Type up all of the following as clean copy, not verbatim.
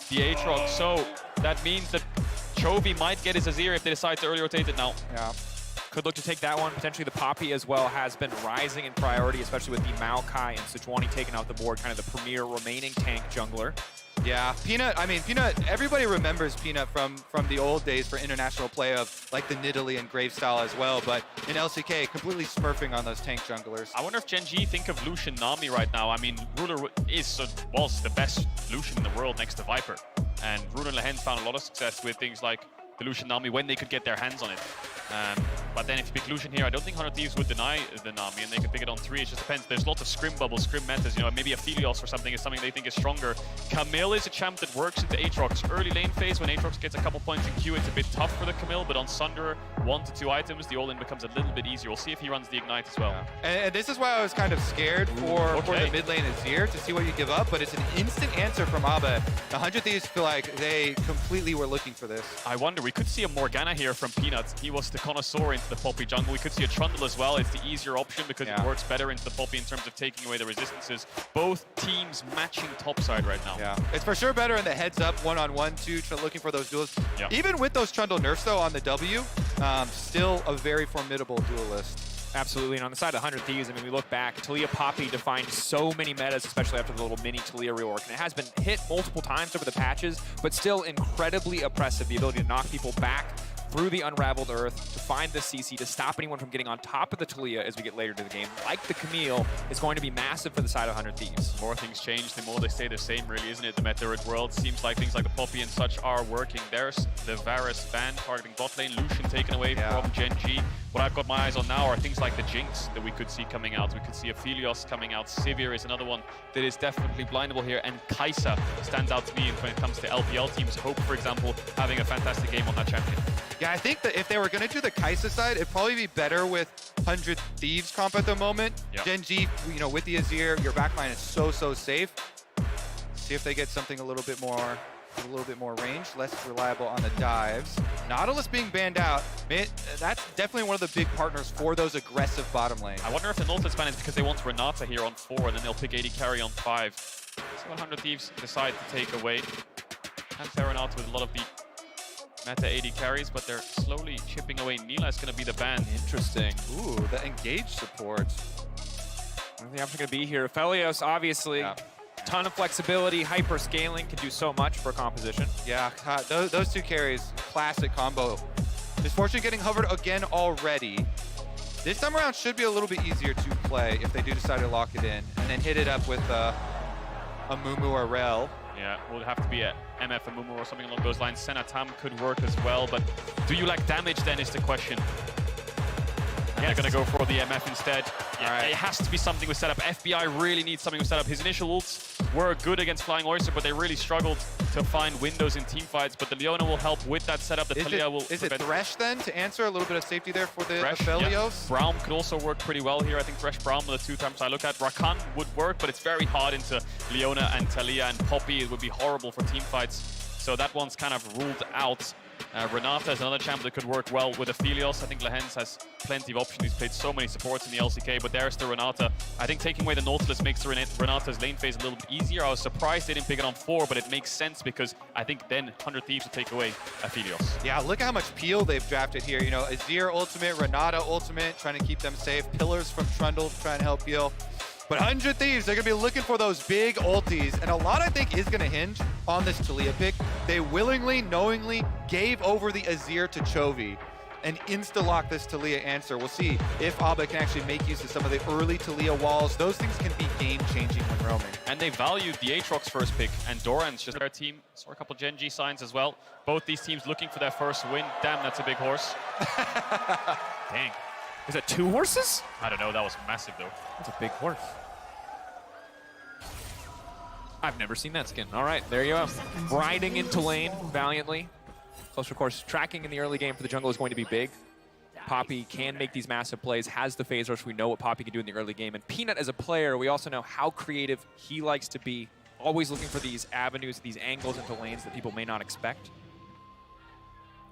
the Aatrox. So that means that Chovy might get his Azir if they decide to early rotate it now. Yeah. Could look to take that one. Potentially the Poppy as well has been rising in priority, especially with the Maokai and Sejuani taking off the board, kind of the premier remaining tank jungler. Yeah, Peanut, I mean, Peanut, everybody remembers Peanut from the old days for international play of like the Nidalee and Grave style as well, but in LCK, completely smurfing on those tank junglers. I wonder if Gen.G think of Lucian Nami right now. I mean, Ruler was the best Lucian in the world next to Viper. And Ruler and Lehends found a lot of success with things like the Lucian Nami when they could get their hands on it. But then if you pick Lucian here, I don't think 100 Thieves would deny the Nami, and they can pick it on 3. It just depends. There's lots of scrim bubbles, scrim metas, you know, maybe Aphelios or something is something they think is stronger. Camille is a champ that works into Aatrox. Early lane phase, when Aatrox gets a couple points in queue, it's a bit tough for the Camille, but on Sunder, 1 to 2 items, the all-in becomes a little bit easier. We'll see if he runs the Ignite as well. Yeah. And this is why I was kind of scared for the mid lane Azir to see what you give up, but it's an instant answer from Abba. The 100 Thieves feel like they completely were looking for this. I wonder, we could see a Morgana here from Peanuts. He was the connoisseur into the Poppy jungle. We could see a Trundle as well. It's the easier option because it works better into the Poppy in terms of taking away the resistances. Both teams matching topside right now. Yeah, it's for sure better in the heads-up one-on-one too, looking for those duels. Yeah. Even with those Trundle nerfs though on the W, still a very formidable duelist. Absolutely, and on the side of 100 Thieves, I mean, we look back, Taliyah Poppy defined so many metas, especially after the little mini Taliyah rework, and it has been hit multiple times over the patches, but still incredibly oppressive, the ability to knock people back through the unraveled earth, to find the CC, to stop anyone from getting on top of the Taliyah as we get later to the game, like the Camille, is going to be massive for the side of 100 Thieves. The more things change, the more they stay the same, really, isn't it? The Meteorid world seems like things like the Poppy and such are working. There's the Varus ban targeting bot lane, Lucian taken away from Gen.G. What I've got my eyes on now are things like the Jinx that we could see coming out. We could see Aphelios coming out. Sivir is another one that is definitely blindable here. And Kai'Sa stands out to me when it comes to LPL teams. Hope, for example, having a fantastic game on that champion. Yeah, I think that if they were going to do the Kai'Sa side, it'd probably be better with 100 Thieves comp at the moment. Gen.G, you know, with the Azir, your backline is so safe. See if they get something a little bit more range, less reliable on the dives. Nautilus being banned out, that's definitely one of the big partners for those aggressive bottom lanes. I wonder if the Nautilus ban is because they want Renata here on 4, and then they'll pick AD carry on 5. So 100 Thieves decide to take away and Renata with a lot of the meta AD carries, but they're slowly chipping away. Nila is going to be the ban. Interesting. Ooh, the engage support. I don't think I'm going to be here. Aphelios, obviously, ton of flexibility, hyper scaling, can do so much for a composition. Yeah, those two carries, classic combo. Mis Fortune getting hovered again already. This time around should be a little bit easier to play if they do decide to lock it in, and then hit it up with a Mumu or Rel. Yeah, will have to be a MF, a Mumu or something along those lines. Senatam could work as well, but do you lack damage then is the question. And they're going to go for the MF instead. Yeah, it has to be something with setup. FBI really needs something with setup. His initial ults were good against Flying Oyster, but they really struggled to find windows in teamfights. But the Leona will help with that setup. The Taliyah will Is it Thresh then to answer a little bit of safety there for the Thresh, Aphelios? Yeah. Braum could also work pretty well here. I think Thresh Braum are the 2 times I look at. Rakan would work, but it's very hard into Leona and Taliyah and Poppy. It would be horrible for teamfights. So that one's kind of ruled out. Renata is another champ that could work well with Aphelios. I think Lehends has plenty of options. He's played so many supports in the LCK, but there's the Renata. I think taking away the Nautilus makes Renata's lane phase a little bit easier. I was surprised they didn't pick it on 4, but it makes sense because I think then 100 Thieves will take away Aphelios. Yeah, look how much peel they've drafted here. You know, Azir ultimate, Renata ultimate, trying to keep them safe. Pillars from Trundle trying to help peel. But 100 Thieves, they're going to be looking for those big ultis. And a lot, I think, is going to hinge on this Taliyah pick. They willingly, knowingly gave over the Azir to Chovy and insta-lock this Taliyah answer. We'll see if Abba can actually make use of some of the early Taliyah walls. Those things can be game-changing when roaming. And they valued the Aatrox first pick, and Doran's just their team. Saw a couple Gen.G signs as well. Both these teams looking for their first win. Damn, that's a big horse. Dang. Is that 2 horses? I don't know, that was massive though. That's a big horse. I've never seen that skin. All right, there you go. Riding into lane valiantly. Close, of course, tracking in the early game for the jungle is going to be big. Poppy can make these massive plays, has the phase rush. We know what Poppy can do in the early game. And Peanut as a player, we also know how creative he likes to be. Always looking for these avenues, these angles into lanes that people may not expect.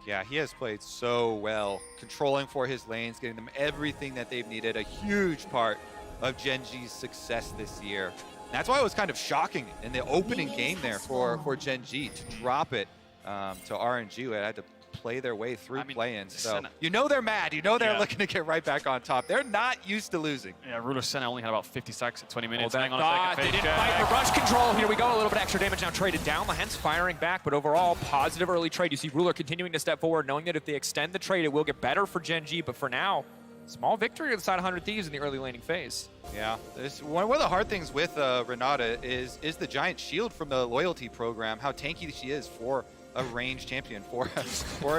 Yeah, he has played so well, controlling for his lanes, getting them everything that they've needed. A huge part of Gen.G's success this year. That's why it was kind of shocking in the opening game there for Gen.G to drop it to RNG, who had to play their way through play-ins. So you know they're mad. You know they're looking to get right back on top. They're not used to losing. Yeah, Ruler Senna only had about 50 seconds at 20 minutes. Hang on a second. They didn't fight the rush control. Here we go. A little bit extra damage now traded down. Lehends firing back, but overall, positive early trade. You see Ruler continuing to step forward, knowing that if they extend the trade, it will get better for Gen.G. But for now, small victory on the side of 100 Thieves in the early laning phase. Yeah, one of the hard things with Renata is the giant shield from the loyalty program, how tanky she is for a ranged champion, for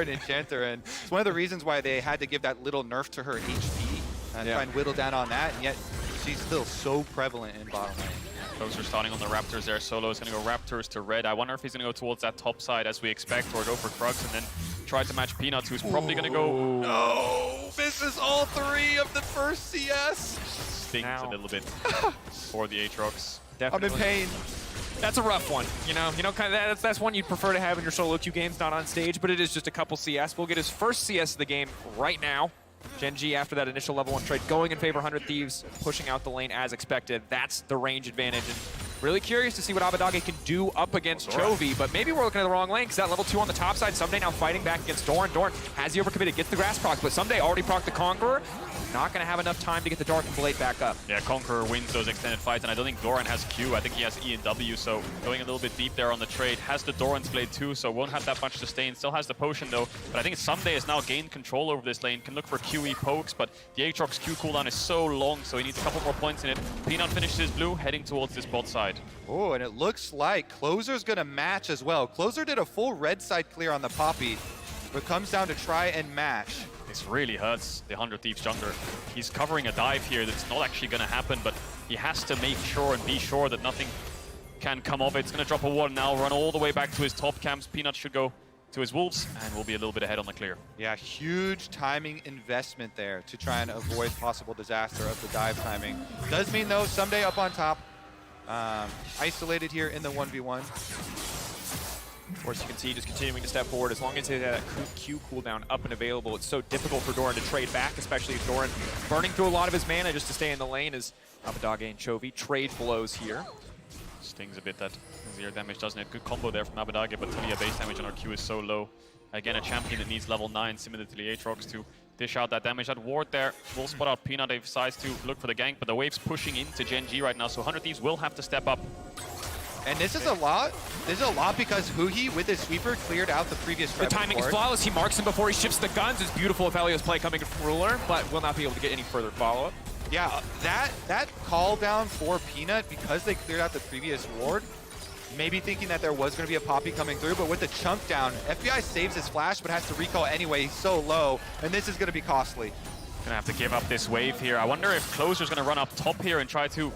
an enchanter. And it's one of the reasons why they had to give that little nerf to her HP and try and whittle down on that, and yet she's still so prevalent in bottom lane. Those are starting on the Raptors there. Solo is going to go Raptors to red. I wonder if he's going to go towards that top side as we expect, or go for Krugs and then try to match Peanuts, who's probably going to go... No! Misses all 3 of the first CS! Stings a little bit for the Aatrox. I'm in pain. That's a rough one, you know, kind of that's one you'd prefer to have in your solo queue games, not on stage, but it is just a couple CS. We'll get his first CS of the game right now. Gen.G, after that initial level 1 trade, going in favor of 100 Thieves, pushing out the lane as expected. That's the range advantage. And really curious to see what Abbeddage can do up against Chovy, but maybe we're looking at the wrong lane because that level 2 on the top side, Ssumday now fighting back against Doran. Doran has he overcommitted, gets the grass proc, but Ssumday already procced the Conqueror. Not going to have enough time to get the Dark Blade back up. Yeah, Conqueror wins those extended fights, and I don't think Doran has Q. I think he has E and W, so going a little bit deep there on the trade. Has the Doran's Blade too, so won't have that much sustain. Still has the potion though, but I think Ssumday has now gained control over this lane. Can look for QE pokes, but the Aatrox Q cooldown is so long, so he needs a couple more points in it. Peanut finishes his blue, heading towards this bot side. Oh, and it looks like Closer's going to match as well. Closer did a full red side clear on the Poppy, but comes down to try and match. This really hurts the 100 Thieves jungler. He's covering a dive here that's not actually going to happen, but he has to make sure and be sure that nothing can come of it. It's going to drop a ward now, run all the way back to his top camps. Peanut should go to his wolves, and we'll be a little bit ahead on the clear. Yeah, huge timing investment there to try and avoid possible disaster of the dive timing. Does mean, though, Ssumday up on top. Isolated here in the 1v1. Of course, you can see just continuing to step forward. As long as he had that Q cooldown up and available, it's so difficult for Doran to trade back, especially if Doran burning through a lot of his mana just to stay in the lane as Abbeddage and Chovy trade blows here. Stings a bit that Azir damage, doesn't it? Good combo there from Abbeddage, but Taliyah base damage on our Q is so low. Again, a champion that needs level 9, similar to the Aatrox, to dish out that damage. That ward there will spot out Peanut. They decides to look for the gank, but the wave's pushing into Gen.G right now, so 100 Thieves will have to step up. And this is a lot. This is a lot because Huhi, with his sweeper, cleared out the previous The timing is flawless. He marks him before he shifts the guns. It's beautiful Aphelios play coming from Ruler, but will not be able to get any further follow-up. Yeah, that call down for Peanut, because they cleared out the previous ward, maybe thinking that there was going to be a Poppy coming through, but with the chunk down, FBI saves his flash, but has to recall anyway. He's so low, and this is going to be costly. Gonna have to give up this wave here. I wonder if Closer's gonna run up top here and try to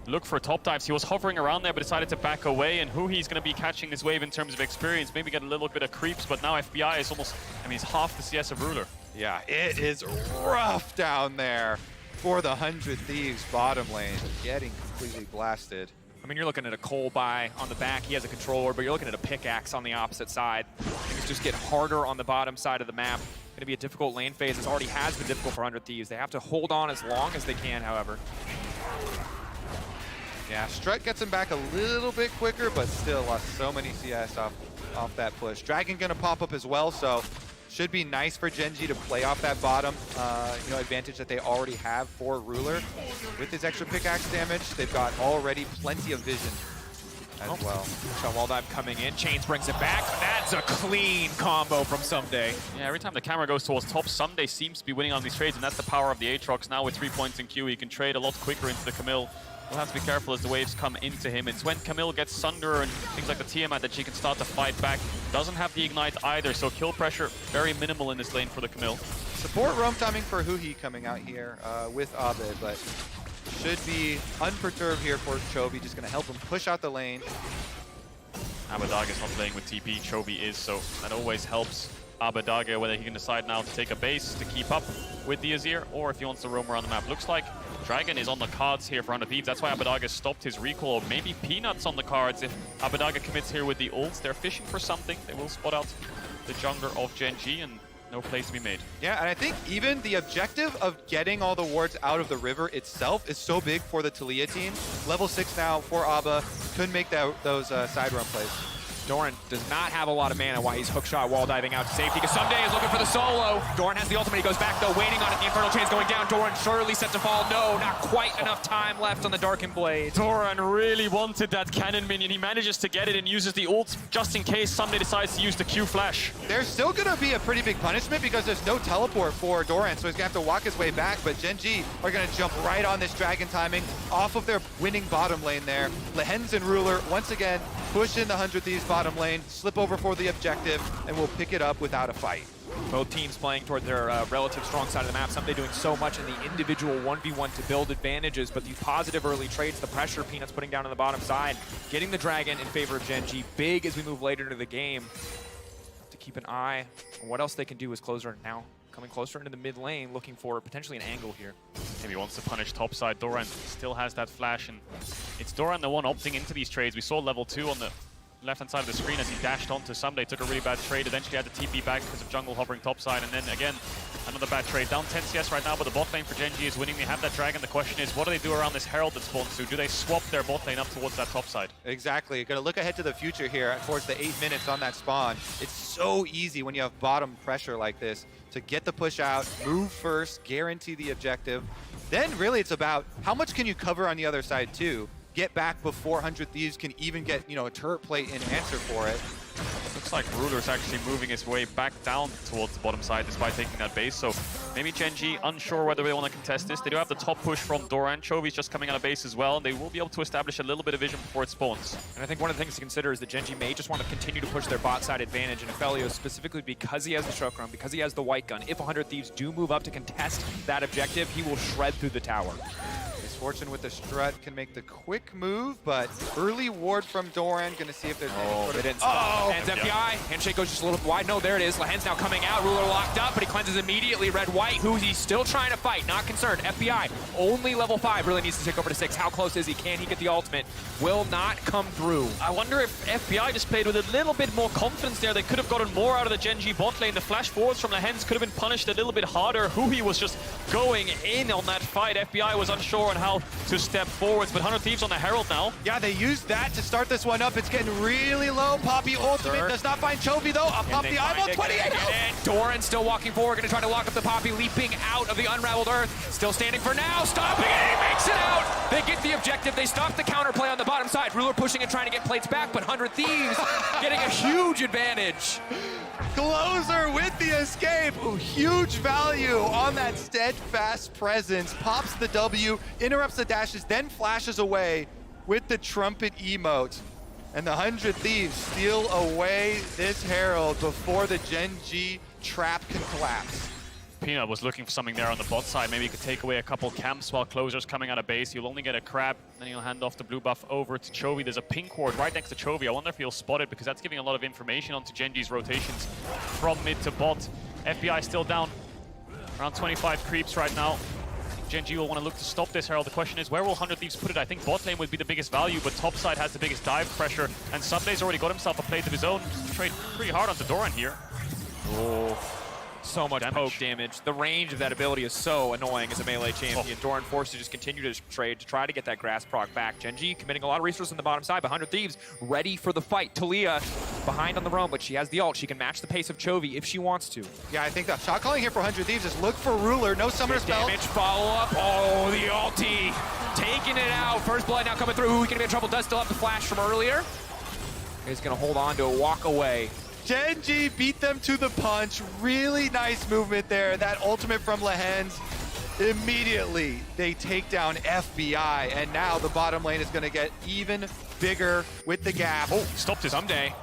look for top dives. He was hovering around there, but decided to back away, and Huhi's going to be catching this wave in terms of experience. Maybe get a little bit of creeps, but now FBI is almost, I mean, he's half the CS of Ruler. Yeah, it is rough down there for the 100 Thieves bottom lane. Getting completely blasted. I mean, you're looking at a Cole buy on the back. He has a controller, but you're looking at a pickaxe on the opposite side. Things just get harder on the bottom side of the map. Going to be a difficult lane phase. It already has been difficult for 100 Thieves. They have to hold on as long as they can, however. Yeah, Strut gets him back a little bit quicker, but still lost so many CS off that push. Dragon gonna pop up as well, so should be nice for Gen.G to play off that bottom advantage that they already have for Ruler. With his extra pickaxe damage, they've got already plenty of vision as well. Shot wall dive coming in. Chains brings it back. That's a clean combo from Ssumday. Yeah, every time the camera goes towards top, Ssumday seems to be winning on these trades, and that's the power of the Aatrox. Now with 3 points in Q, he can trade a lot quicker into the Camille. We'll have to be careful as the waves come into him. It's when Camille gets Sunder and things like the Tiamat that she can start to fight back. Doesn't have the Ignite either, so kill pressure very minimal in this lane for the Camille. Support roam timing for Huhi coming out here with Abed, but should be unperturbed here for Chovy. Just going to help him push out the lane. Abbeddage is not playing with TP, Chovy is, so that always helps Abbeddage, whether he can decide now to take a base to keep up with the Azir, or if he wants to roam around the map. Looks like Dragon is on the cards here for 100 Thieves. That's why Abbeddage stopped his recall, or maybe Peanuts on the cards. If Abbeddage commits here with the ults, they're fishing for something. They will spot out the jungler of Gen.G, and No plays to be made. Yeah, and I think even the objective of getting all the wards out of the river itself is so big for the Taliyah team. Level 6 now for Abba. Couldn't make those side run plays. Doran does not have a lot of mana while he's hookshot wall diving out to safety because Ssumday is looking for the solo. Doran has the ultimate. He goes back though, waiting on it. The Infernal Chain's going down. Doran surely set to fall. No, not quite enough time left on the Darkened Blade. Doran really wanted that cannon minion. He manages to get it and uses the ult just in case Ssumday decides to use the Q flash. There's still going to be a pretty big punishment because there's no teleport for Doran, so he's going to have to walk his way back. But Gen.G are going to jump right on this dragon timing off of their winning bottom lane there. Lehends and Ruler once again push in the 100 Thieves bottom lane, slip over for the objective, and we'll pick it up without a fight. Both teams playing toward their relative strong side of the map. Ssumday doing so much in the individual 1v1 to build advantages, but the positive early trades, the pressure Peanuts putting down on the bottom side, getting the dragon in favor of Gen.G. Big as we move later into the game. To keep an eye on what else they can do as Closer now coming closer into the mid lane, looking for potentially an angle here. Maybe wants to punish topside. Doran still has that flash, and it's Doran the one opting into these trades. We saw level 2 on the left-hand side of the screen as he dashed onto Ssumday, took a really bad trade, eventually had to TP back because of jungle hovering topside, and then again, another bad trade. Down 10 CS right now, but the bot lane for Gen.G is winning. They have that dragon. The question is, what do they do around this Herald that spawns through? Do they swap their bot lane up towards that topside? Exactly. Going to look ahead to the future here towards the 8 minutes on that spawn. It's so easy when you have bottom pressure like this to get the push out, move first, guarantee the objective. Then really it's about how much can you cover on the other side too. Get back before 100 Thieves can even get, a turret plate in answer for it. Looks like Ruler's actually moving his way back down towards the bottom side despite taking that base. So maybe Gen.G unsure whether they want to contest this. They do have the top push from Doran. Chovy's just coming out of base as well. They will be able to establish a little bit of vision before it spawns. And I think one of the things to consider is that Gen.G may just want to continue to push their bot side advantage, and Aphelios specifically because he has the Chokron, because he has the white gun. If 100 Thieves do move up to contest that objective, he will shred through the tower. Mis Fortune with the strut can make the quick move, but early ward from Doran. Going to see if there's any sort of... They didn't stop. Lehends FBI. Handshake goes just a little bit wide. No, there it is. Lehends now coming out. Ruler locked up, but he cleanses immediately. Red-white. Huhi still trying to fight. Not concerned. FBI only level 5. Really needs to take over to 6. How close is he? Can he get the ultimate? Will not come through. I wonder if FBI just played with a little bit more confidence there. They could have gotten more out of the Gen.G bot lane. The flash forwards from Lehends could have been punished a little bit harder. Huhi was just going in on that fight. FBI was unsure on how to step forwards, but 100 Thieves on the Herald now. Yeah, they used that to start this one up. It's getting really low. Poppy ultimate does not find Chovy though. A Poppy eyeball 28. Doran still walking forward, going to try to lock up the Poppy, leaping out of the unraveled earth. Still standing for now, stopping it, he makes it out. They get the objective. They stop the counterplay on the bottom side. Ruler pushing and trying to get plates back, but 100 Thieves getting a huge advantage. Closer with the escape. Ooh, huge value on that steadfast presence. Pops the W, interrupts the dashes, then flashes away with the trumpet emote. And the 100 Thieves steal away this Herald before the Gen.G trap can collapse. Peanut was looking for something there on the bot side. Maybe he could take away a couple camps while Closer's coming out of base. He'll only get a crab, then he'll hand off the blue buff over to Chovy. There's a pink ward right next to Chovy. I wonder if he'll spot it because that's giving a lot of information onto Gen.G's rotations from mid to bot. FBI still down around 25 creeps right now. Gen.G will want to look to stop this Herald. The question is, where will 100 Thieves put it? I think bot lane would be the biggest value, but top side has the biggest dive pressure, and Ssumday's already got himself a plate of his own. Trade pretty hard onto Doran here. Oh. So much poke damage. The range of that ability is so annoying as a melee champion. Doran forced to just continue to trade to try to get that grass proc back. Gen.G committing a lot of resources on the bottom side, but 100 Thieves ready for the fight. Taliyah behind on the roam, but she has the ult. She can match the pace of Chovy if she wants to. Yeah, I think the shot calling here for 100 Thieves is look for Ruler. No summoner spell. Damage, follow up. Oh, the ulti. Taking it out. First blood now coming through. Who's going to be in trouble? Does still have the flash from earlier. He's going to hold on to a walk away. Gen.G beat them to the punch. Really nice movement there. That ultimate from Lehends. Immediately, they take down FBI, and now the bottom lane is going to get even bigger with the gap. Oh, stopped his Ssumday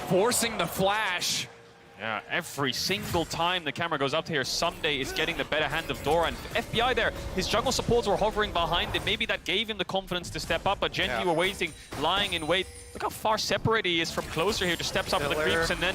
forcing the flash. Yeah, every single time the camera goes up here, Ssumday is getting the better hand of Doran. FBI there, his jungle supports were hovering behind him. Maybe that gave him the confidence to step up, but Gen.G were waiting, lying in wait. Look how far separated he is from Closer here. Just steps up with the creeps, and then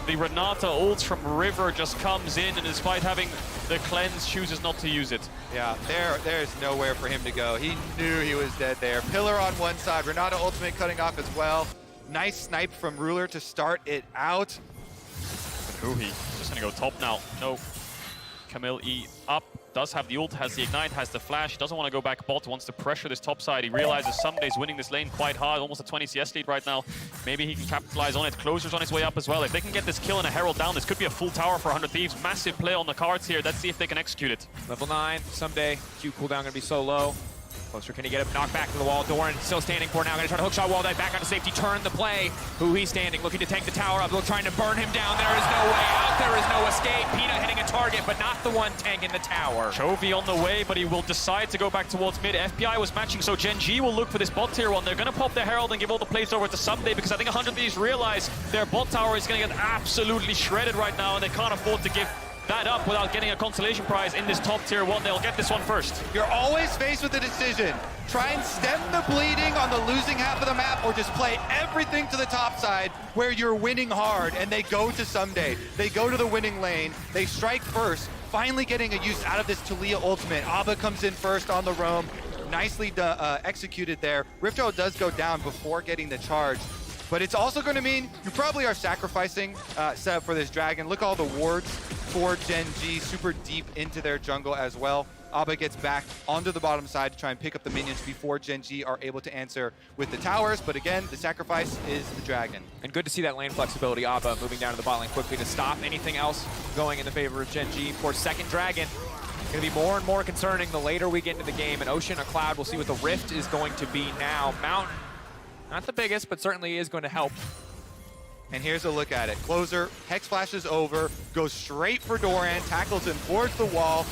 the Renata ult from River just comes in, and despite having the cleanse, chooses not to use it. Yeah, there's nowhere for him to go. He knew he was dead there. Pillar on one side, Renata ultimate cutting off as well. Nice snipe from Ruler to start it out. Huhi just gonna go top now. No. Camille E up. Does have the ult, has the ignite, has the flash. Doesn't want to go back bot, wants to pressure this top side. He realizes Ssumday's winning this lane quite hard, almost a 20 CS lead right now. Maybe he can capitalize on it. Closer's on his way up as well. If they can get this kill and a Herald down, this could be a full tower for 100 Thieves. Massive play on the cards here. Let's see if they can execute it. Level 9, Ssumday. Q cooldown gonna be so low. Closer, can he get him knocked back to the wall? Doran still standing for now. Gonna try to hookshot wall dive back onto safety. Turn the play. Huhi standing, looking to tank the tower up. Trying to burn him down. There is no way out. There is no escape. Peanut hitting a target, but not the one tanking the tower. Chovy on the way, but he will decide to go back towards mid. FBI was matching, so Gen.G will look for this bot tier 1. They're gonna pop the Herald and give all the plays over to Ssumday because I think 100 Thieves realize their bot tower is gonna get absolutely shredded right now, and they can't afford to give that up without getting a consolation prize in this top tier 1. They'll get this one first. You're always faced with a decision. Try and stem the bleeding on the losing half of the map, or just play everything to the top side where you're winning hard, and they go to Ssumday. They go to the winning lane. They strike first, finally getting a use out of this Taliyah ultimate. Abba comes in first on the roam. Nicely executed there. Rift Herald does go down before getting the charge. But it's also going to mean you probably are sacrificing setup for this dragon. Look at all the wards for Gen.G, super deep into their jungle as well. Abba gets back onto the bottom side to try and pick up the minions before Gen.G are able to answer with the towers. But again, the sacrifice is the dragon. And good to see that lane flexibility. Abba moving down to the bot lane quickly to stop anything else going in the favor of Gen.G for second dragon. Going to be more and more concerning the later we get into the game. An Ocean, a Cloud, we'll see what the Rift is going to be now. Mountain, not the biggest, but certainly is going to help. And here's a look at it. Closer, Hex flashes over, goes straight for Doran, tackles him towards the wall,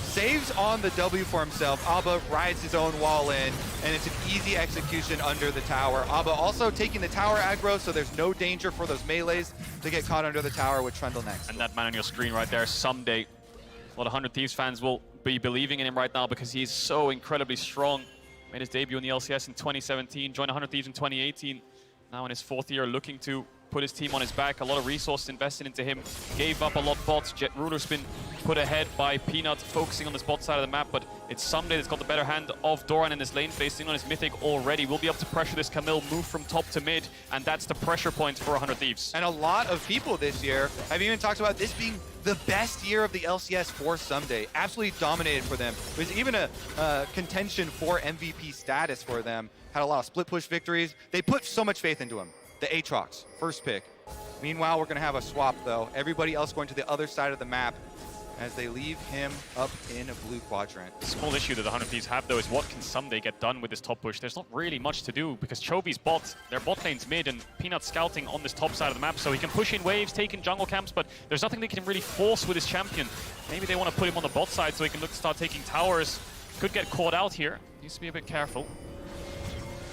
saves on the W for himself. Abba rides his own wall in, and it's an easy execution under the tower. Abba also taking the tower aggro, so there's no danger for those melees to get caught under the tower with Trundle next. And that man on your screen right there, Ssumday. A lot of 100 Thieves fans will be believing in him right now because he's so incredibly strong. Made his debut in the LCS in 2017, joined 100 Thieves in 2018. Now in his 4th year, looking to put his team on his back. A lot of resources invested into him. Gave up a lot bots. Jet Ruler's been put ahead by Peanut, focusing on this bot side of the map, but it's Ssumday that's got the better hand of Doran in this lane, facing on his mythic already. We'll be able to pressure this Camille, move from top to mid, and that's the pressure point for 100 Thieves. And a lot of people this year have even talked about this being the best year of the LCS for Ssumday. Absolutely dominated for them. It was even a contention for MVP status for them. Had a lot of split push victories. They put so much faith into him. The Aatrox, first pick. Meanwhile, we're going to have a swap, though. Everybody else going to the other side of the map as they leave him up in a blue quadrant. The small issue that the 100 Thieves have, though, is what can Ssumday get done with this top push? There's not really much to do because Chovy's bot, their bot lane's mid, and Peanut scouting on this top side of the map, so he can push in waves, take in jungle camps, but there's nothing they can really force with his champion. Maybe they want to put him on the bot side so he can look to start taking towers. Could get caught out here. Needs to be a bit careful.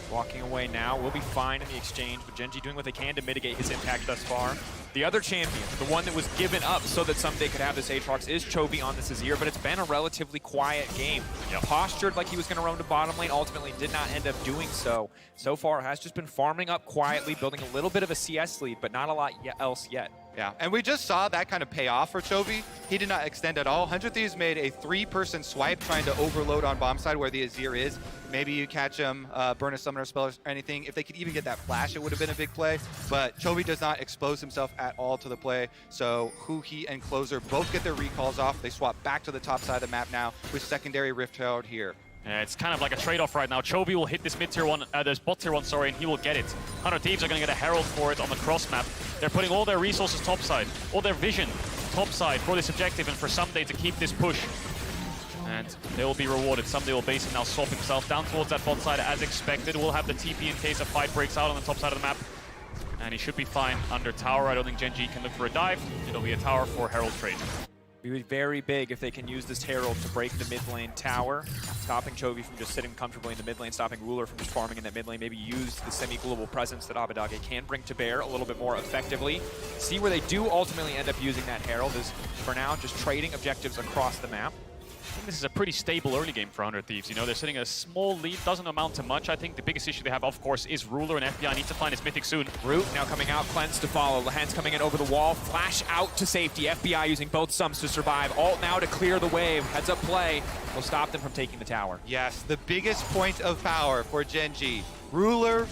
Walking away now, will be fine in the exchange, but Gen.G doing what they can to mitigate his impact thus far. The other champion, the one that was given up so that Ssumday could have this Aatrox, is Chovy on this Azir, but it's been a relatively quiet game. Yep. Postured like he was going to roam to bottom lane, ultimately did not end up doing so. So far, has just been farming up quietly, building a little bit of a CS lead, but not a lot else yet. Yeah, and we just saw that kind of pay off for Chovy. He did not extend at all. 100 Thieves made a 3-person swipe trying to overload on bomb side where the Azir is. Maybe you catch him, burn a summoner spell or anything. If they could even get that flash, it would have been a big play. But Chovy does not expose himself at all to the play. So Huhi and Closer both get their recalls off. They swap back to the top side of the map now with secondary Rift Herald here. Yeah, it's kind of like a trade-off right now. Chovy will hit this mid tier 1, this bot tier 1, sorry, and he will get it. 100 Thieves are going to get a Herald for it on the cross map. They're putting all their resources topside, all their vision topside for this objective and for Ssumday to keep this push. And they will be rewarded. Ssumday will base him now, swap himself down towards that bot side as expected. We'll have the TP in case a fight breaks out on the top side of the map. And he should be fine under tower. I don't think Gen.G can look for a dive. It'll be a tower for Herald trade. It would be very big if they can use this Herald to break the mid lane tower, stopping Chovy from just sitting comfortably in the mid lane, stopping Ruler from just farming in that mid lane, maybe use the semi-global presence that Abbeddage can bring to bear a little bit more effectively. See where they do ultimately end up using that Herald is, for now, just trading objectives across the map. I think this is a pretty stable early game for 100 Thieves. You know, they're sitting at a small lead, doesn't amount to much. I think the biggest issue they have, of course, is Ruler, and FBI needs to find his mythic soon. Root now coming out, Cleanse to follow. Lehends coming in over the wall, flash out to safety. FBI using both Ssums to survive. Ult now to clear the wave. Heads up play will stop them from taking the tower. Yes, the biggest point of power for Gen.G. Ruler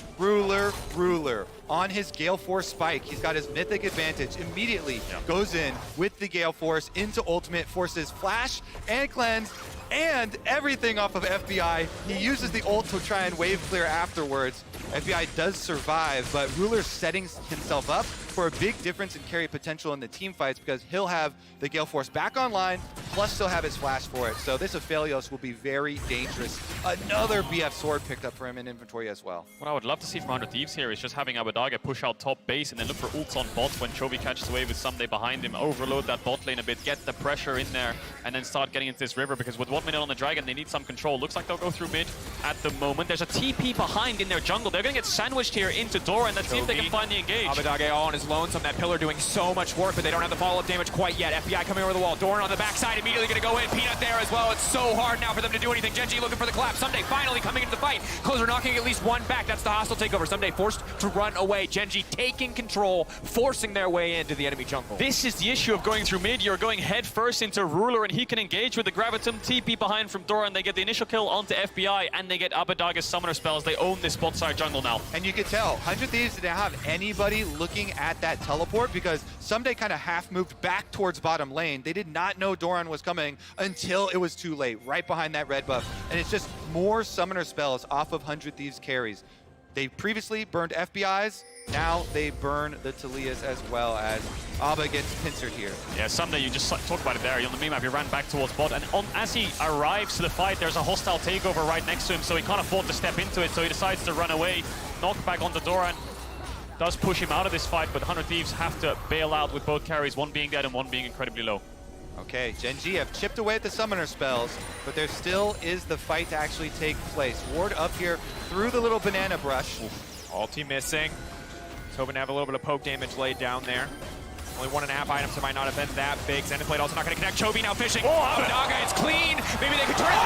on his Gale Force spike. He's got his mythic advantage. Immediately goes in with the Gale Force into ultimate, forces flash and cleanse and everything off of FBI. He uses the ult to try and wave clear afterwards. FBI does survive, but Ruler's setting himself up for a big difference in carry potential in the team fights because he'll have the Gale Force back online, plus still have his flash for it. So this Aphelios will be very dangerous. Another BF sword picked up for him in inventory as well. What I would love to see from 100 Thieves here is just having Abbeddage push out top base and then look for ults on bot when Chovy catches away with Ssumday behind him, overload that bot lane a bit, get the pressure in there, and then start getting into this river because with 1 minute on the Dragon, they need some control. Looks like they'll go through mid at the moment. There's a TP behind in their jungle. They're going to get sandwiched here into Doran. Let's see if they can find the engage. Abbeddage all on his lonesome. That pillar doing so much work, but they don't have the follow-up damage quite yet. FBI coming over the wall. Doran on the backside, immediately going to go in. Peanut there as well. It's so hard now for them to do anything. Gen.G looking for the collapse. Ssumday finally coming into the fight. Closer knocking at least one back. That's the hostile takeover. Ssumday forced to run away. Gen.G taking control, forcing their way into the enemy jungle. This is the issue of going through mid. You're going head first into Ruler, and he can engage with the Gravitum TP behind from Doran. They get the initial kill onto FBI, and they get Abbeddage's summoner spells. They own this bot side jungle now. And you can tell, 100 Thieves didn't have anybody looking at that teleport because Ssumday kind of half moved back towards bottom lane. They did not know Doran was coming until it was too late, right behind that red buff. And it's just more summoner spells off of 100 Thieves carries. They previously burned FBIs, now they burn the Taliyahs as well as Abba gets pincered here. Yeah, Ssumday, you just talked about it there. On the meme map, he ran back towards bot, and as he arrives to the fight, there's a hostile takeover right next to him, so he can't afford to step into it, so he decides to run away. Knockback onto Doran. Does push him out of this fight, but 100 Thieves have to bail out with both carries, one being dead and one being incredibly low. Okay, Gen.G have chipped away at the summoner spells, but there still is the fight to actually take place. Ward up here through the little banana brush. Ulti missing. He's hoping to have a little bit of poke damage laid down there. Only 1.5 items, so might not have been that big. Xanath Blade also not going to connect. Chovy now fishing. Oh, Abbeddage, it's clean. Maybe they can turn it.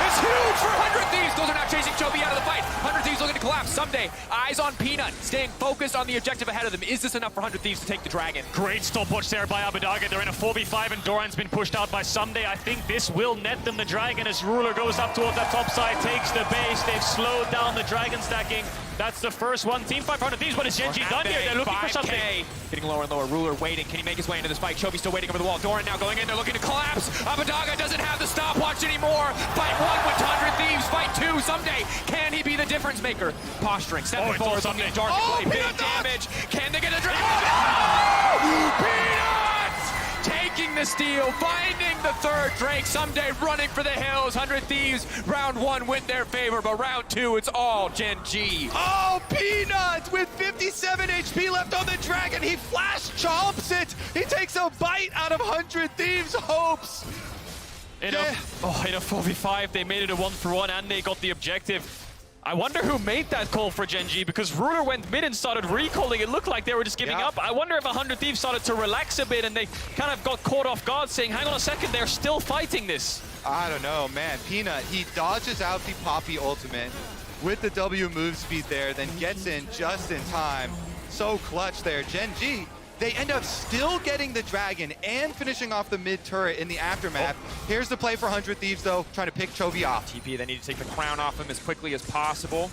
It's huge for 100 Thieves. Those are not chasing Chovy out of the fight. 100 Thieves looking to collapse. Ssumday, eyes on Peanut, staying focused on the objective ahead of them. Is this enough for 100 Thieves to take the Dragon? Great stopwatch there by Abbeddage. They're in a 4v5 and Doran's been pushed out by Ssumday. I think this will net them the Dragon as Ruler goes up towards that top side, takes the base. They've slowed down the Dragon stacking. That's the first one. Team 500 Thieves, what has Gen.G done here? They're looking for something. Getting lower and lower. Ruler waiting. Can he make his way into this fight? Chovy still waiting over the wall. Doran now going in. They're looking to collapse. Abbeddage doesn't have the stopwatch anymore. Fight 1 with 100 Thieves. Fight 2. Ssumday, can he be the difference maker? Posturing. Stepping forward. Looking dark to play. Big damage. Can they get the Dragon? Oh! Peanuts! Taking the steal. Finding the third Drake. Ssumday running for the hills. 100 Thieves. Round 1 went their favor, but round 2, it's all Gen.G. Oh, Peanuts with 57 HP left on the Dragon. He flash chomps it. He takes a bite out of 100 Thieves' hopes. In a 4v5, they made it a 1-for-1 and they got the objective. I wonder who made that call for Gen.G because Ruler went mid and started recalling. It looked like they were just giving up. I wonder if 100 Thieves started to relax a bit and they kind of got caught off guard saying, hang on a second, they're still fighting this. I don't know, man. Peanut, he dodges out the Poppy ultimate with the W move speed there, then gets in just in time. So clutch there. Gen.G, they end up still getting the Dragon and finishing off the mid turret in the aftermath. Here's the play for 100 Thieves, though, trying to pick Chovy off. TP, they need to take the crown off him as quickly as possible.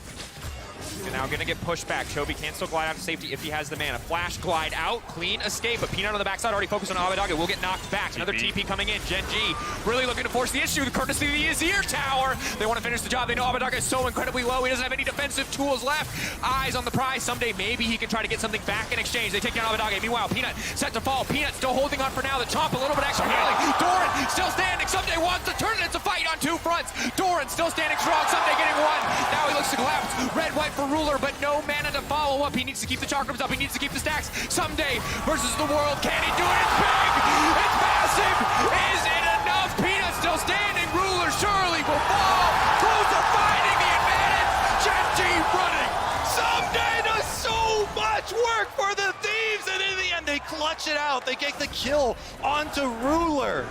They're now gonna get pushed back. Chovy can still glide out to safety if he has the mana. Flash, glide out, clean escape. But Peanut on the backside already focused on Abbeddage. Will get knocked back. Another TP coming in. Gen.G really looking to force the issue. The courtesy of the Azir tower. They want to finish the job. They know Abbeddage is so incredibly low. He doesn't have any defensive tools left. Eyes on the prize. Someday maybe he can try to get something back in exchange. They take down Abbeddage. Meanwhile, Peanut set to fall. Peanut still holding on for now. The chomp a little bit extra healing. Doran still standing. Ssumday wants to turn it. It's a fight on 2 fronts. Doran still standing strong. Ssumday getting 1. Now he looks to collapse. Red, white for Ruler, but no mana to follow up. He needs to keep the chakrams up. He needs to keep the stacks. Ssumday versus the world. Can he do it? It's big! It's massive! Is it enough? Peanut still standing. Ruler surely will fall. Closer finding the advantage. Gen.G running. Ssumday does so much work for the Thieves, and in the end, they clutch it out. They get the kill onto Ruler.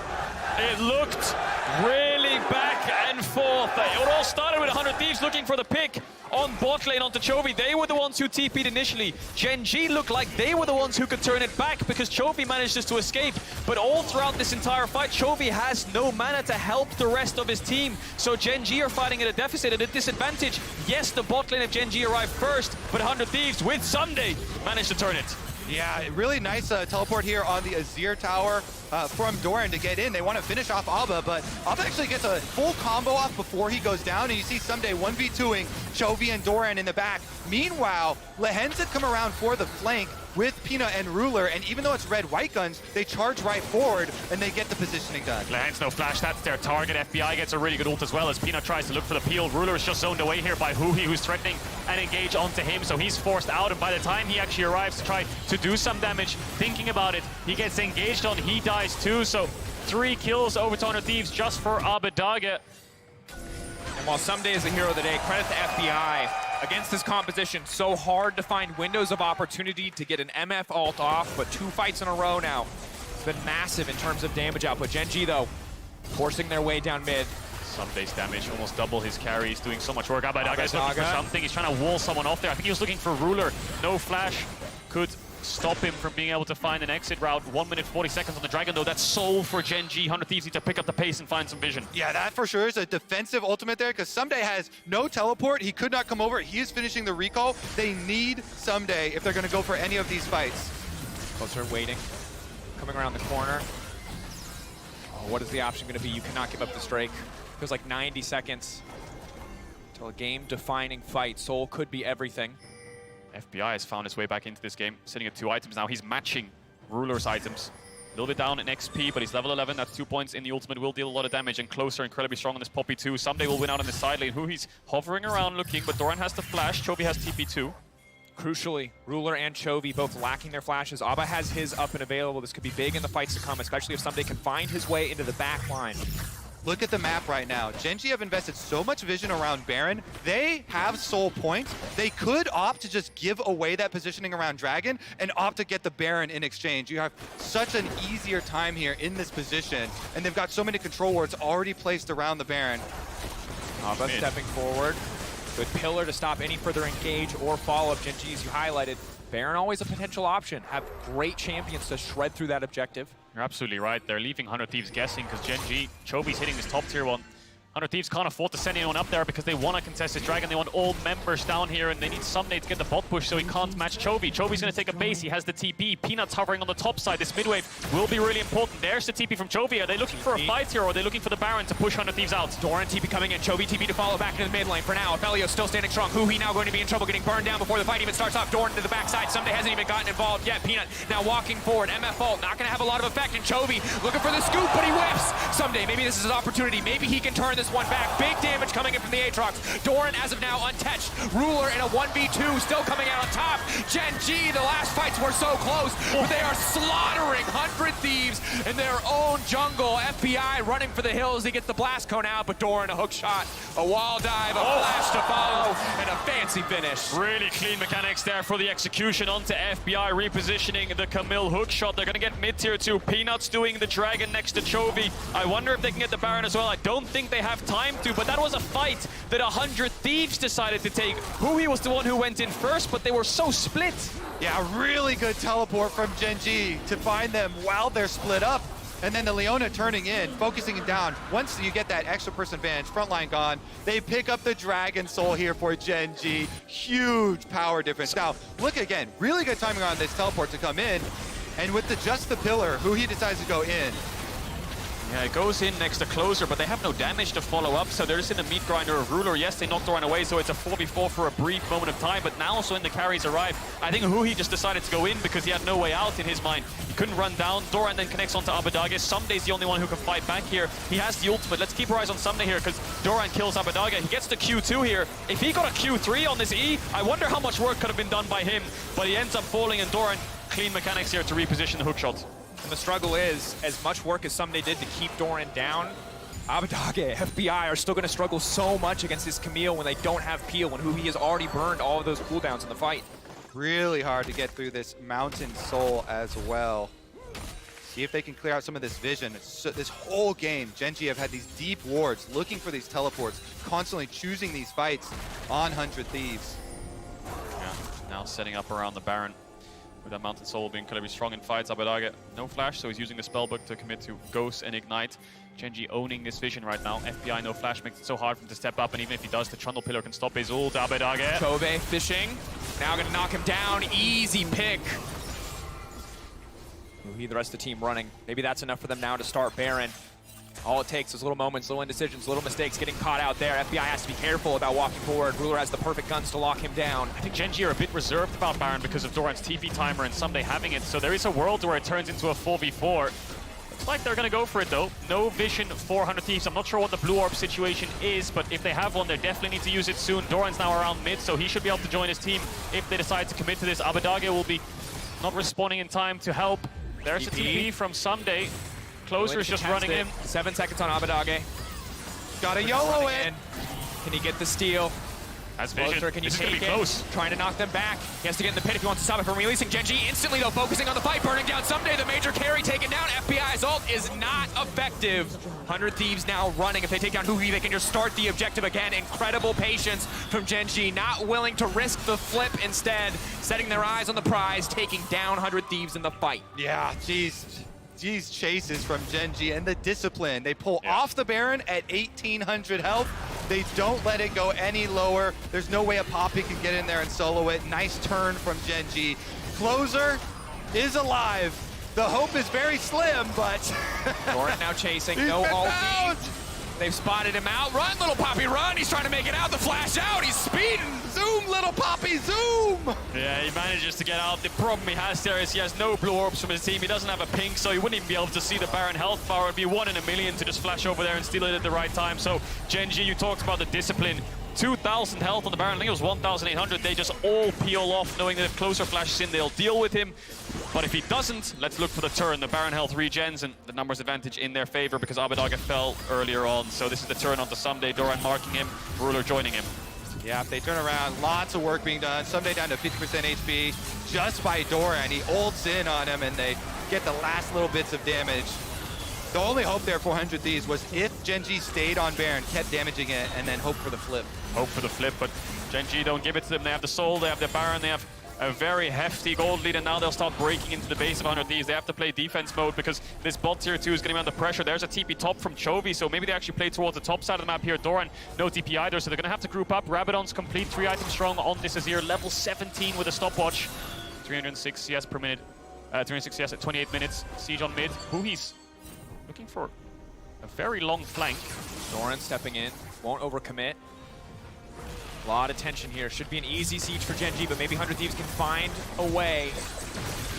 It looked really back and forth. It all started with 100 Thieves looking for the pick on bot lane onto Chovy. They were the ones who TP'd initially. Gen.G looked like they were the ones who could turn it back because Chovy managed to escape. But all throughout this entire fight, Chovy has no mana to help the rest of his team. So Gen.G are fighting at a deficit, at a disadvantage. Yes, the bot lane of Gen.G arrived first, but 100 Thieves with Ssumday managed to turn it. Yeah, really nice teleport here on the Azir tower from Doran to get in. They want to finish off Abba, but Abba actually gets a full combo off before he goes down, and you see Ssumday 1v2ing Chovy and Doran in the back. Meanwhile, Lehends had come around for the flank with Peanut and Ruler, and even though it's red-white guns, they charge right forward, and they get the positioning done. Lehends no flash, that's their target. FBI gets a really good ult as well as Peanut tries to look for the peel. Ruler is just zoned away here by Huhi, who's threatening and engage onto him, so he's forced out, and by the time he actually arrives to try to do some damage, thinking about it, he gets engaged on, he dies too, so 3 kills over to 100 Thieves just for Abbeddage. And while Ssumday is the hero of the day, credit to FBI. Against this composition, so hard to find windows of opportunity to get an MF ult off, but 2 fights in a row now. It's been massive in terms of damage output. Gen.G, though, forcing their way down mid. Ssumday's damage, almost double his carry. He's doing so much work. Abbeddage is looking for something. He's trying to wall someone off there. I think he was looking for Ruler. No flash could stop him from being able to find an exit route. 1 minute 40 seconds on the Dragon, though. That's soul for Gen.G. 100 Thieves need to pick up the pace and find some vision. Yeah, that for sure is a defensive ultimate there, because Ssumday has no teleport. He could not come over. He is finishing the recall. They need Ssumday if they're going to go for any of these fights. Closer, waiting. Coming around the corner. Oh, what is the option going to be? You cannot give up the Drake. Feels like 90 seconds until a game-defining fight. Soul could be everything. FBI has found his way back into this game, sitting at 2 items now. He's matching Ruler's items. A little bit down in XP, but he's level 11. That's 2 points in the ultimate. Will deal a lot of damage, and Closer incredibly strong on this Poppy too. Ssumday will win out on the side lane. Huhi's hovering around looking, but Doran has the flash. Chovy has TP too. Crucially, Ruler and Chovy both lacking their flashes. Abba has his up and available. This could be big in the fights to come, especially if Ssumday can find his way into the back line. Look at the map right now. Gen.G have invested so much vision around Baron. They have soul points. They could opt to just give away that positioning around Dragon and opt to get the Baron in exchange. You have such an easier time here in this position, and they've got so many control wards already placed around the Baron. Abba stepping forward. Good pillar to stop any further engage or follow-up. Gen.G, as you highlighted, Baron always a potential option. Have great champions to shred through that objective. You're absolutely right. They're leaving 100 Thieves guessing because Gen.G, Chovy's hitting this top tier one. 100 Thieves can't afford to send anyone up there because they want to contest this Dragon. They want all members down here, and they need Ssumday to get the bot push so he can't match Chovy. Chovy's going to take a base. He has the TP. Peanut's hovering on the top side. This mid wave will be really important. There's the TP from Chovy. Are they looking for a fight here, or are they looking for the Baron to push 100 Thieves out? Doran TP coming in. Chovy TP to follow back into the mid lane. For now, Aphelios still standing strong. Huhi now going to be in trouble, getting burned down before the fight even starts off. Doran to the backside. Ssumday hasn't even gotten involved yet. Peanut now walking forward. MF ult not going to have a lot of effect. And Chovy looking for the scoop, but he whiffs. Ssumday, maybe this is his opportunity. Maybe he can turn this one back. Big damage coming in from the Aatrox. Doran, as of now, untouched. Ruler in a 1v2, still coming out on top. Gen.G, the last fights were so close, but they are slaughtering 100 Thieves in their own jungle. FBI running for the hills. He gets the blast cone out, but Doran, a hook shot, a wall dive, a flash to follow, and a fancy finish. Really clean mechanics there for the execution onto FBI, repositioning the Camille hook shot. They're going to get mid-tier 2. Peanuts doing the Dragon next to Chovy. I wonder if they can get the Baron as well. I don't think they have time to, but that was a fight that 100 Thieves decided to take. Huhi was the one who went in first, but they were so split. Yeah, really good teleport from Gen.G to find them while they're split up. And then the Leona turning in, focusing it down. Once you get that extra person advantage, frontline gone, they pick up the Dragon Soul here for Gen.G. Huge power difference. Now, look again, really good timing on this teleport to come in. And with just the pillar, Huhi decides to go in. Yeah, it goes in next to Closer, but they have no damage to follow up, so they're just in the meat grinder of Ruler. Yes, they knocked Doran away, so it's a 4v4 for a brief moment of time, but now also when the carries arrive, I think Huhi just decided to go in because he had no way out in his mind. He couldn't run down. Doran then connects onto Abbeddage. Ssumday's the only one who can fight back here. He has the ultimate. Let's keep our eyes on Ssumday here because Doran kills Abbeddage. He gets the Q2 here. If he got a Q3 on this E, I wonder how much work could have been done by him, but he ends up falling, and Doran, clean mechanics here to reposition the hook shot. And the struggle is, as much work as Ssumday did to keep Doran down, Abbeddage, FBI are still going to struggle so much against this Camille when they don't have peel, when Huhi has already burned all of those cooldowns in the fight. Really hard to get through this Mountain Soul as well. See if they can clear out some of this vision. So this whole game, Gen.G have had these deep wards, looking for these teleports, constantly choosing these fights on 100 Thieves. Yeah, now setting up around the Baron. With that Mountain Soul being incredibly strong in fights, Abbeddage no flash, so he's using the spellbook to commit to Ghost and Ignite. Gen.G owning this vision right now. FBI no flash makes it so hard for him to step up, and even if he does, the Trundle pillar can stop his ult. Abbeddage. Chovy fishing. Now gonna knock him down. Easy pick. Huhi, the rest of the team running. Maybe that's enough for them now to start Baron. All it takes is little moments, little indecisions, little mistakes getting caught out there. FBI has to be careful about walking forward. Ruler has the perfect guns to lock him down. I think Gen.G are a bit reserved about Baron because of Doran's TP timer and Ssumday having it, so there is a world where it turns into a 4v4. Looks like they're gonna go for it though. No vision for 100 Thieves. I'm not sure what the blue orb situation is, but if they have one, they definitely need to use it soon. Doran's now around mid, so he should be able to join his team if they decide to commit to this. Abbeddage will be not responding in time to help. There's a TP from Ssumday. Closer's just running in. 7 seconds on Abbeddage. Gotta YOLO it. Can he get the steal? That's vision. Closer, can you this is take gonna be it? close. Trying to knock them back. He has to get in the pit if he wants to stop it from releasing. Gen.G instantly though, focusing on the fight, burning down Ssumday, the major carry taken down. FBI's ult is not effective. 100 Thieves now running. If they take down Huhi, they can just start the objective again. Incredible patience from Gen.G, not willing to risk the flip, instead setting their eyes on the prize, taking down 100 Thieves in the fight. Yeah, G's chases from Gen.G and the discipline. They pull off the Baron at 1800 health. They don't let it go any lower. There's no way a Poppy can get in there and solo it. Nice turn from Gen.G. Closer is alive. The hope is very slim, but... Doran now chasing, He's no been ult. found. They've spotted him out. Run, little Poppy, run! He's trying to make it out. The flash out. He's speeding. Zoom, little Poppy, zoom! Yeah, he manages to get out. The problem he has there is he has no blue orbs from his team. He doesn't have a pink, so he wouldn't even be able to see the Baron health bar. It would be 1 in a million to just flash over there and steal it at the right time. So Gen.G, you talked about the discipline. 2,000 health on the Baron. I think it was 1,800. They just all peel off, knowing that if Closer flashes in, they'll deal with him. But if he doesn't, let's look for the turn. The Baron health regens and the numbers advantage in their favor because Abbeddage fell earlier on. So this is the turn onto Ssumday. Doran marking him, Ruler joining him. Yeah, if they turn around, lots of work being done. Ssumday down to 50% HP just by Doran. He ults in on him and they get the last little bits of damage. The only hope there for 100 Thieves was if Gen.G stayed on Baron, kept damaging it, and then hope for the flip. Hope for the flip, but Gen.G don't give it to them. They have the Soul, they have the Baron, they have a very hefty gold lead, and now they'll start breaking into the base of 100 Thieves. They have to play defense mode because this bot tier 2 is getting under pressure. There's a TP top from Chovy, so maybe they actually play towards the top side of the map here. Doran, no TP either, so they're going to have to group up. Rabadon's complete, 3 items strong on this Azir, level 17 with a stopwatch. 306 CS per minute, 306 CS at 28 minutes. Siege on mid. Huhi's looking for a very long flank. Doran stepping in, won't overcommit. A lot of tension here. Should be an easy siege for Gen.G, but maybe 100 Thieves can find a way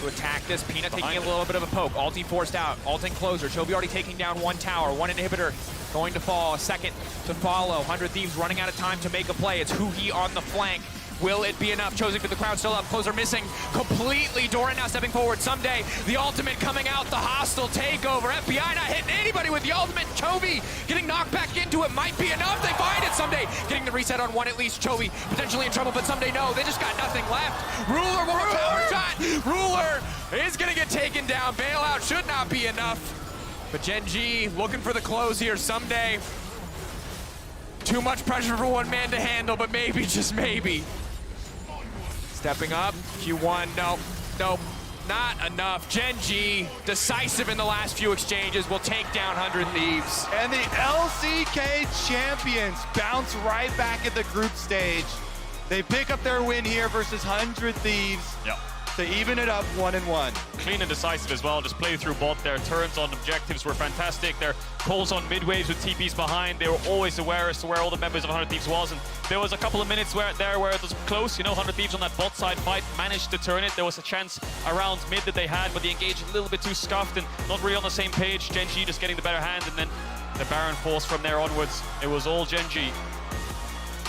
to attack this. Peanut taking a little bit of a poke. Ulti forced out. Ulting Closer. Chovy already taking down 1 tower. 1 inhibitor going to fall. A second to follow. 100 Thieves running out of time to make a play. It's Huhi on the flank. Will it be enough? Chosen for the crowd still up. Closer missing completely. Doran now stepping forward. Ssumday, the ultimate coming out. The hostile takeover. FBI not hitting anybody with the ultimate. Chovy getting knocked back into it. Might be enough. They find it. Ssumday getting the reset on 1 at least. Chovy potentially in trouble, but Ssumday no. They just got nothing left. Ruler, one more power shot. Ruler is going to get taken down. Bailout should not be enough. But Gen.G looking for the close here. Ssumday. Too much pressure for one man to handle, but maybe, just maybe. Stepping up, Q1, nope, not enough. Gen.G, decisive in the last few exchanges, will take down 100 Thieves. And the LCK champions bounce right back at the group stage. They pick up their win here versus 100 Thieves. Yep. To even it up 1-1. Clean and decisive as well, just play through bot. Their turns on objectives were fantastic. Their calls on mid-waves with TPs behind, they were always aware as to where all the members of 100 Thieves was. And there was a couple of minutes where it was close. You know, 100 Thieves on that bot side might manage to turn it. There was a chance around mid that they had, but the engage a little bit too scuffed and not really on the same page. Gen.G just getting the better hand, and then the Baron force from there onwards. It was all Gen.G.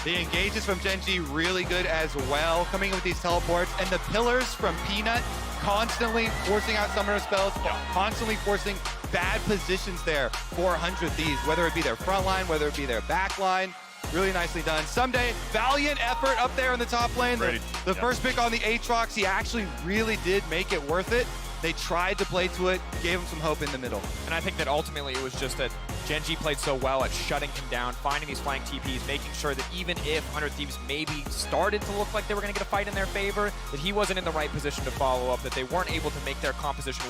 The engages from Gen.G really good as well, coming in with these teleports, and the pillars from Peanut constantly forcing out summoner spells, constantly forcing bad positions there for 100 Thieves, whether it be their front line, whether it be their back line. Really nicely done. Ssumday, valiant effort up there in the top lane. The first pick on the Aatrox, he actually really did make it worth it. They tried to play to it, gave him some hope in the middle. And I think that ultimately it was just that Gen.G played so well at shutting him down, finding these flank TPs, making sure that even if 100 Thieves maybe started to look like they were going to get a fight in their favor, that he wasn't in the right position to follow up, that they weren't able to make their composition